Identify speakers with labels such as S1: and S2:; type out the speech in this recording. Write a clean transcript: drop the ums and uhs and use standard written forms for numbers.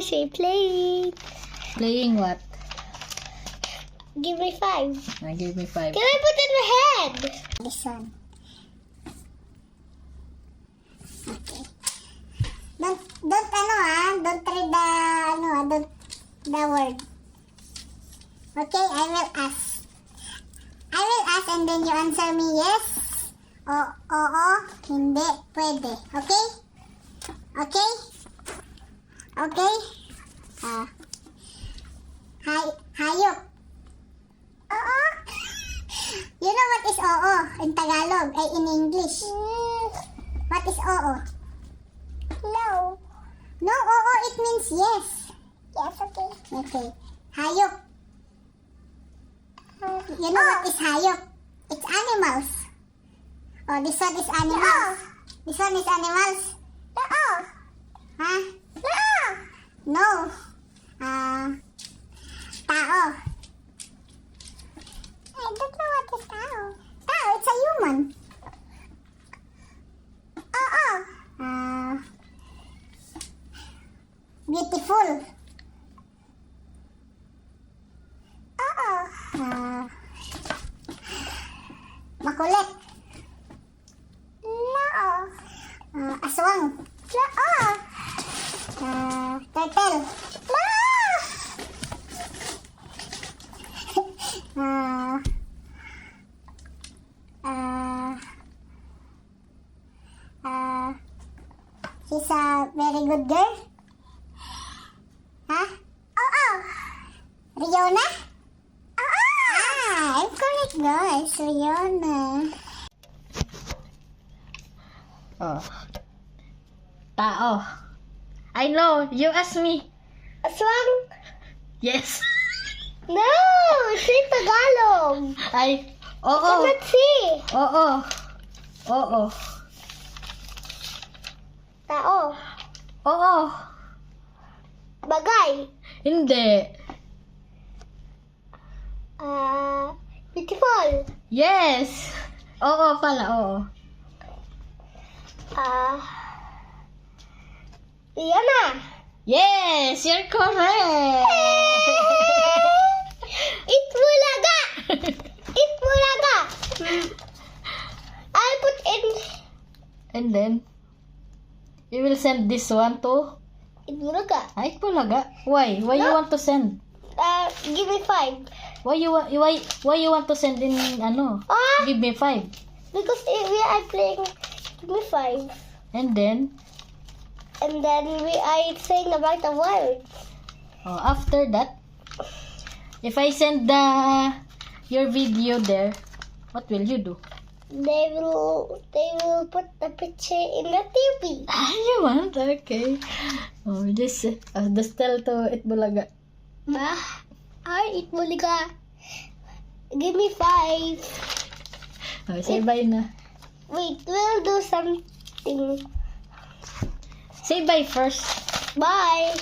S1: Say playing.
S2: Playing what?
S1: Give me 5.
S2: Give me 5.
S1: Can I put it in my head? This one. Okay. Don't don't read the word. Okay, I will ask. I will ask and then you answer me yes. Oo, hindi, pwede. Okay? Okay? Okay? Hayop. Oo. You know what is oo in Tagalog? Ay, in English. What is oo? No. No, oo, it means yes. Yes, okay. Okay. Hayop. You know what is hayop? It's animals. Oh, this one is animals. This one is animals. No. Huh? No. Tao. I don't know what is tao. Tao, it's a human. Beautiful. Makulit. No. Aswang. No. Turtle. She's a very good girl. Huh? Riona? I'm correct, guys. Riona.
S2: Oh. Tao. I know. You ask me.
S1: Aswang?
S2: Yes.
S1: No, it's in Tagalog.
S2: Ay.
S1: I
S2: Oo.
S1: cannot see.
S2: Oo. Oo.
S1: Tao.
S2: Oo.
S1: Bagay.
S2: Hindi.
S1: Beautiful.
S2: Yes. Oo pala, oo.
S1: Riona.
S2: Yes, you're correct.
S1: Itbulaga. Itbulaga. I put in
S2: And then, you will send this one to
S1: Itbulaga.
S2: Ay, Pulaga. Why? Why you want to send?
S1: Give me 5.
S2: Why you want to send in Give me 5.
S1: Because we are playing, give me 5.
S2: And then,
S1: we are saying about the words.
S2: after that, if I send your video there, what will you do?
S1: They will put the picture in the TV.
S2: You want? Okay. Just tell to Itbulaga.
S1: Itbulaga. Give me 5.
S2: Say bye na.
S1: Wait, we'll do something.
S2: Say bye first.
S1: Bye.